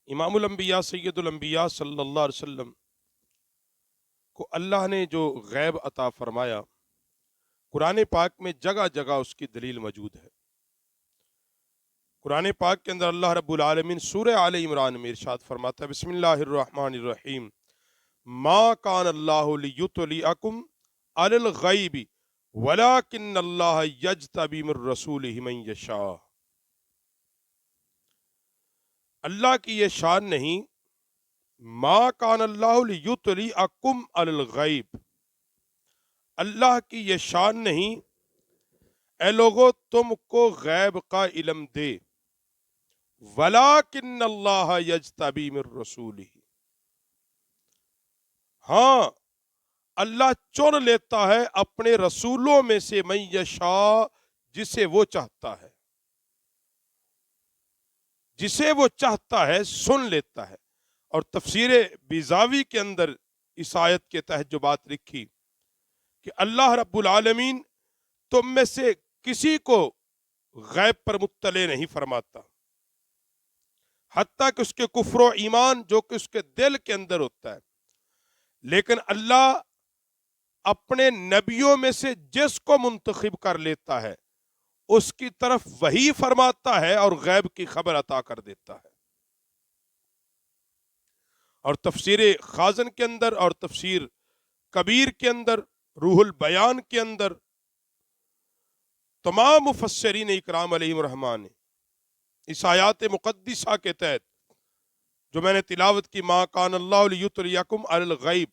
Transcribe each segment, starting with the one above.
امام الانبیاء سید الانبیاء صلی اللہ علیہ وسلم کو اللہ نے جو غیب عطا فرمایا، قرآن پاک میں جگہ جگہ اس کی دلیل موجود ہے۔ قرآن پاک کے اندر اللہ رب العالمین سورہ آل عمران میں ارشاد فرماتا ہے، بسم اللہ الرحمن الرحیم، ما کان اللہ لیطلعکم علی الغیب ولکن اللہ یجتبی من رسولہ من یشاء۔ اللہ کی یہ شان نہیں، ما کان اللہ لیطلعکم علی الغیب، اللہ کی یہ شان نہیں اے لوگو تم کو غیب کا علم دے، ولیکن اللہ یجتبی من رسولہ، ہاں اللہ چن لیتا ہے اپنے رسولوں میں سے من یشاء، جسے وہ چاہتا ہے، جسے وہ چاہتا ہے سن لیتا ہے۔ اور تفسیر بیضاوی کے اندر اس آیت کے تحت جو بات لکھی کہ اللہ رب العالمین تم میں سے کسی کو غیب پر مطلع نہیں فرماتا، حتیٰ کہ اس کے کفر و ایمان جو کہ اس کے دل کے اندر ہوتا ہے، لیکن اللہ اپنے نبیوں میں سے جس کو منتخب کر لیتا ہے اس کی طرف وحی فرماتا ہے اور غیب کی خبر عطا کر دیتا ہے۔ اور تفسیر خازن کے اندر اور تفسیر کبیر کے اندر، روح البیان کے اندر، تمام مفسرین اکرام علیہم الرحمٰن نے اس آیات مقدسہ کے تحت جو میں نے تلاوت کی، ما کان اللہ لیطلعکم علی الغیب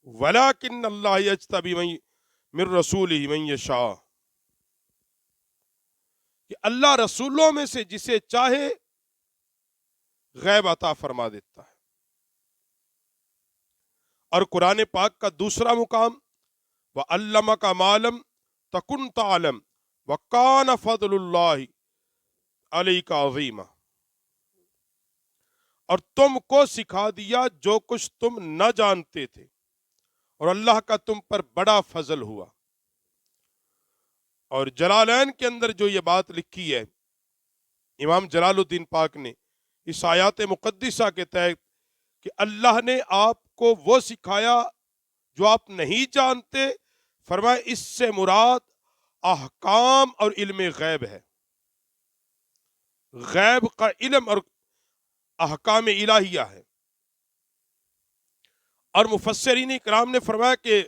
ولیکن اللہ یجتبی من رسولہ من یشاء، کہ اللہ رسولوں میں سے جسے چاہے غیب عطا فرما دیتا ہے۔ اور قرآن پاک کا دوسرا مقام، وَعَلَّمَكَ مَا لَمْ تَكُنْ تَعْلَمْ وَكَانَ فَضْلُ اللَّهِ عَلَيْكَ عَظِيمًا، اور تم کو سکھا دیا جو کچھ تم نہ جانتے تھے، اور اللہ کا تم پر بڑا فضل ہوا۔ اور جلالین کے اندر جو یہ بات لکھی ہے امام جلال الدین پاک نے اس آیات مقدسہ کے تحت کہ اللہ نے آپ کو وہ سکھایا جو آپ نہیں جانتے، فرمایا اس سے مراد احکام اور علم غیب ہے، غیب کا علم اور احکام الہیہ ہے۔ اور مفسرین اکرام نے فرمایا کہ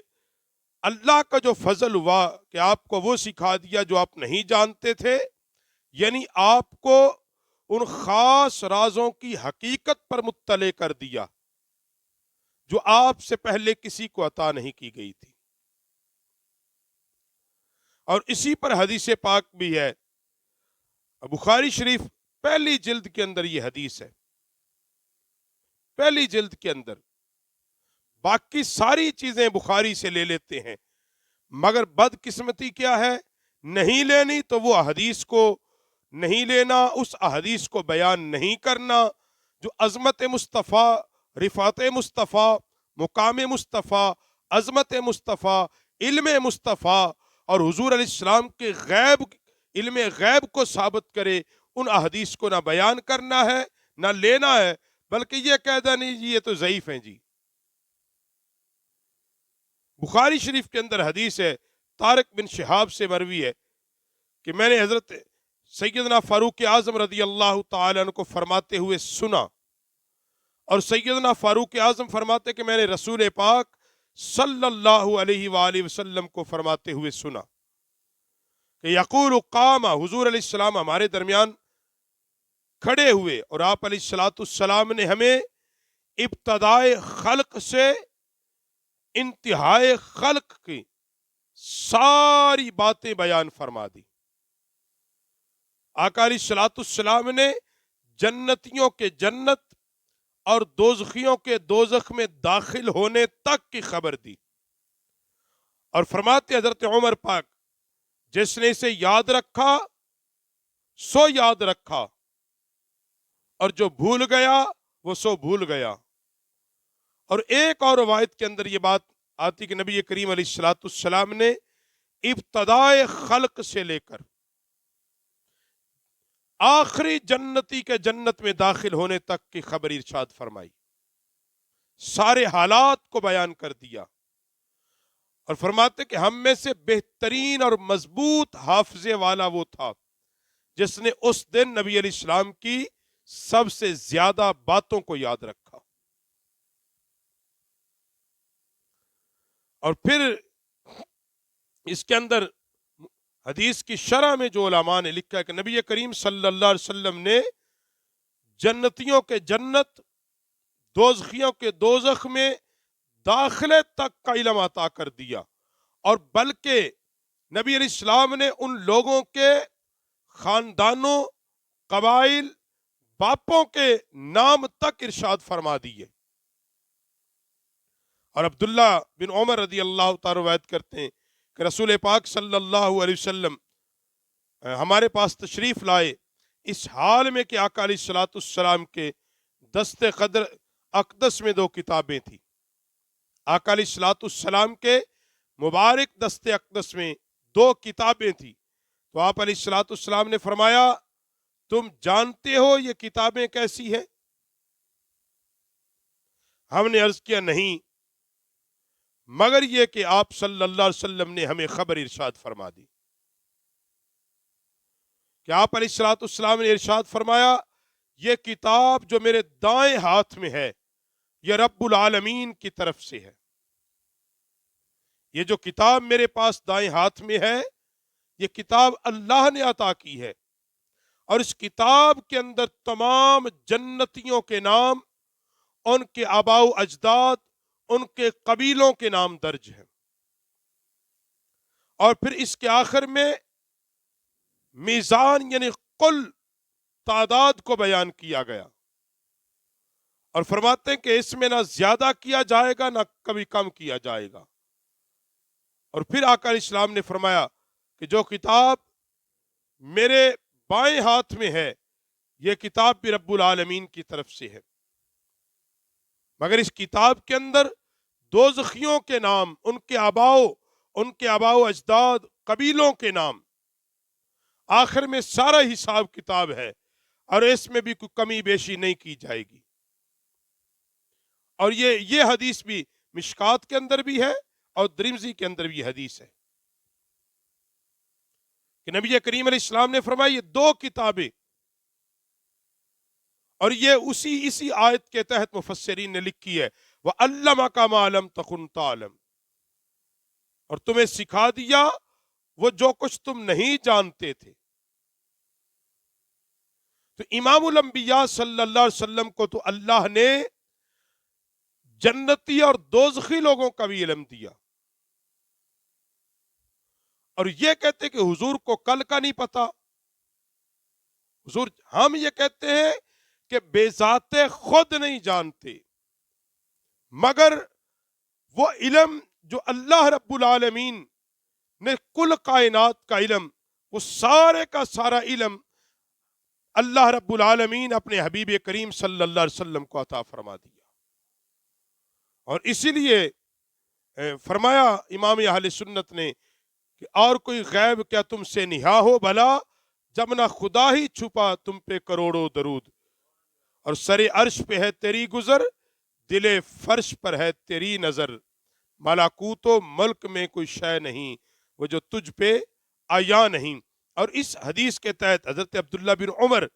اللہ کا جو فضل ہوا کہ آپ کو وہ سکھا دیا جو آپ نہیں جانتے تھے، یعنی آپ کو ان خاص رازوں کی حقیقت پر مطلع کر دیا جو آپ سے پہلے کسی کو عطا نہیں کی گئی تھی۔ اور اسی پر حدیث پاک بھی ہے، بخاری شریف پہلی جلد کے اندر یہ حدیث ہے، پہلی جلد کے اندر۔ باقی ساری چیزیں بخاری سے لے لیتے ہیں، مگر بدقسمتی کیا ہے، نہیں لینی تو وہ احادیث کو نہیں لینا، اس احادیث کو بیان نہیں کرنا جو عظمت مصطفیٰ، رفعت مصطفیٰ، مقام مصطفیٰ، عظمت مصطفیٰ، علم مصطفیٰ اور حضور علیہ السلام کے غیب، علم غیب کو ثابت کرے، ان احادیث کو نہ بیان کرنا ہے نہ لینا ہے، بلکہ یہ کہہ دینا نہیں جی یہ تو ضعیف ہیں جی۔ بخاری شریف کے اندر حدیث ہے، طارق بن شہاب سے مروی ہے کہ میں نے حضرت سیدنا فاروق اعظم رضی اللہ تعالیٰ عنہ کو فرماتے ہوئے سنا، اور سیدنا فاروق اعظم فرماتے کہ میں نے رسول پاک صلی اللہ علیہ وآلہ وسلم کو فرماتے ہوئے سنا کہ یقول قام، حضور علیہ السلام ہمارے درمیان کھڑے ہوئے اور آپ علیہ السلام نے ہمیں ابتدائے خلق سے انتہائے خلق کی ساری باتیں بیان فرما دی۔ آقا علیہ السلام نے جنتیوں کے جنت اور دوزخیوں کے دوزخ میں داخل ہونے تک کی خبر دی، اور فرماتے حضرت عمر پاک جس نے اسے یاد رکھا سو یاد رکھا، اور جو بھول گیا وہ سو بھول گیا۔ اور ایک اور روایت کے اندر یہ بات آتی کہ نبی کریم علیہ السلام نے ابتدائے خلق سے لے کر آخری جنتی کے جنت میں داخل ہونے تک کی خبر ارشاد فرمائی، سارے حالات کو بیان کر دیا، اور فرماتے کہ ہم میں سے بہترین اور مضبوط حافظے والا وہ تھا جس نے اس دن نبی علیہ السلام کی سب سے زیادہ باتوں کو یاد رکھا۔ اور پھر اس کے اندر حدیث کی شرح میں جو علماء نے لکھا ہے کہ نبی کریم صلی اللہ علیہ وسلم نے جنتیوں کے جنت، دوزخیوں کے دوزخ میں داخلے تک کا علم عطا کر دیا، اور بلکہ نبی علیہ السلام نے ان لوگوں کے خاندانوں، قبائل، باپوں کے نام تک ارشاد فرما دیے۔ اور عبداللہ بن عمر رضی اللہ تعالی روایت کرتے ہیں کہ رسول پاک صلی اللہ علیہ وسلم ہمارے پاس تشریف لائے اس حال میں کہ آقا علیہ الصلوۃ والسلام کے دست قدر اقدس میں 2 کتابیں تھیں۔ آقا علیہ الصلوۃ والسلام کے مبارک دست اقدس میں 2 کتابیں تھیں، تو آپ علیہ الصلوۃ والسلام نے فرمایا تم جانتے ہو یہ کتابیں کیسی ہیں؟ ہم نے عرض کیا نہیں، مگر یہ کہ آپ صلی اللہ علیہ وسلم نے ہمیں خبر ارشاد فرما دی کہ آپ علیہ الصلوۃ والسلام نے ارشاد فرمایا یہ کتاب جو میرے دائیں ہاتھ میں ہے یہ رب العالمین کی طرف سے ہے۔ یہ جو کتاب میرے پاس دائیں ہاتھ میں ہے یہ کتاب اللہ نے عطا کی ہے، اور اس کتاب کے اندر تمام جنتیوں کے نام، ان کے آباء و اجداد، ان کے قبیلوں کے نام درج ہیں، اور پھر اس کے آخر میں میزان یعنی کل تعداد کو بیان کیا گیا، اور فرماتے ہیں کہ اس میں نہ زیادہ کیا جائے گا نہ کبھی کم کیا جائے گا۔ اور پھر آقا علیہ السلام نے فرمایا کہ جو کتاب میرے بائیں ہاتھ میں ہے یہ کتاب بھی رب العالمین کی طرف سے ہے، مگر اس کتاب کے اندر دوزخیوں کے نام، ان کے آباء و اجداد، قبیلوں کے نام، آخر میں سارا حساب کتاب ہے، اور اس میں بھی کوئی کمی بیشی نہیں کی جائے گی۔ اور یہ حدیث بھی مشکات کے اندر بھی ہے اور ترمذی کے اندر بھی حدیث ہے کہ نبی کریم علیہ السلام نے فرمایا یہ 2 کتابیں، اور یہ اسی آیت کے تحت مفسرین نے لکھی ہے وَعَلَّمَكَ مَا لَمْ تَكُنْ تَعْلَمْ، اور تمہیں سکھا دیا وہ جو کچھ تم نہیں جانتے تھے۔ تو امام الانبیاء صلی اللہ علیہ وسلم کو تو اللہ نے جنتی اور دوزخی لوگوں کا بھی علم دیا، اور یہ کہتے کہ حضور کو کل کا نہیں پتا۔ حضور ہم یہ کہتے ہیں کہ بے ذات خود نہیں جانتے، مگر وہ علم جو اللہ رب العالمین نے کل کائنات کا علم، وہ سارے کا سارا علم اللہ رب العالمین اپنے حبیب کریم صلی اللہ علیہ وسلم کو عطا فرما دیا۔ اور اسی لیے فرمایا امام اہل سنت نے کہ اور کوئی غیب کیا تم سے نہا ہو بھلا، جب نہ خدا ہی چھپا تم پہ کروڑوں درود، اور سر عرش پہ ہے تیری گزر، دل فرش پر ہے تیری نظر، ملکوت و ملک میں کوئی شے نہیں وہ جو تجھ پہ آیا نہیں۔ اور اس حدیث کے تحت حضرت عبداللہ بن عمر،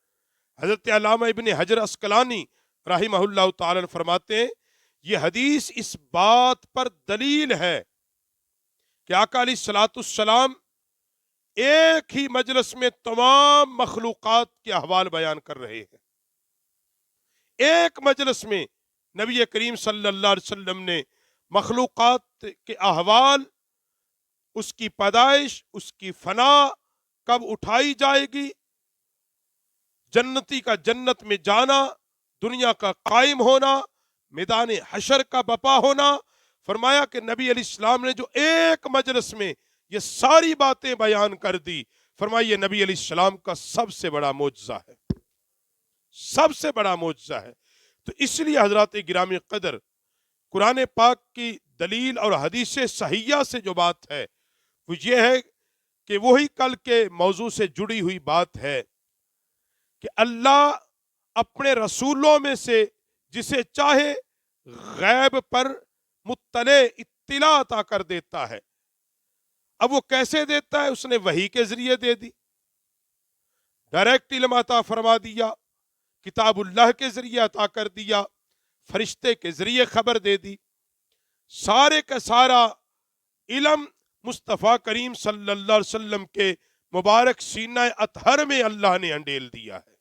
حضرت علامہ ابن حجر عسقلانی رحمہ اللہ تعالی فرماتے ہیں یہ حدیث اس بات پر دلیل ہے کہ آقا علیہ الصلوۃ والسلام ایک ہی مجلس میں تمام مخلوقات کے احوال بیان کر رہے ہیں۔ ایک مجلس میں نبی کریم صلی اللہ علیہ وسلم نے مخلوقات کے احوال، اس کی پیدائش، اس کی فنا، کب اٹھائی جائے گی، جنتی کا جنت میں جانا، دنیا کا قائم ہونا، میدان حشر کا بپا ہونا، فرمایا کہ نبی علیہ السلام نے جو ایک مجلس میں یہ ساری باتیں بیان کر دی، فرمایا یہ نبی علیہ السلام کا سب سے بڑا معجزہ ہے، سب سے بڑا معجزہ ہے۔ تو اس لیے حضرات گرامی قدر، قرآن پاک کی دلیل اور حدیث صحیحہ سے جو بات ہے وہ یہ ہے کہ وہی کل کے موضوع سے جڑی ہوئی بات ہے کہ اللہ اپنے رسولوں میں سے جسے چاہے غیب پر مطلع اطلاع عطا کر دیتا ہے۔ اب وہ کیسے دیتا ہے؟ اس نے وحی کے ذریعے دے دی، ڈائریکٹ علم عطا فرما دیا، کتاب اللہ کے ذریعے عطا کر دیا، فرشتے کے ذریعے خبر دے دی۔ سارے کا سارا علم مصطفیٰ کریم صلی اللہ علیہ وسلم کے مبارک سینہ اطہر میں اللہ نے انڈیل دیا ہے۔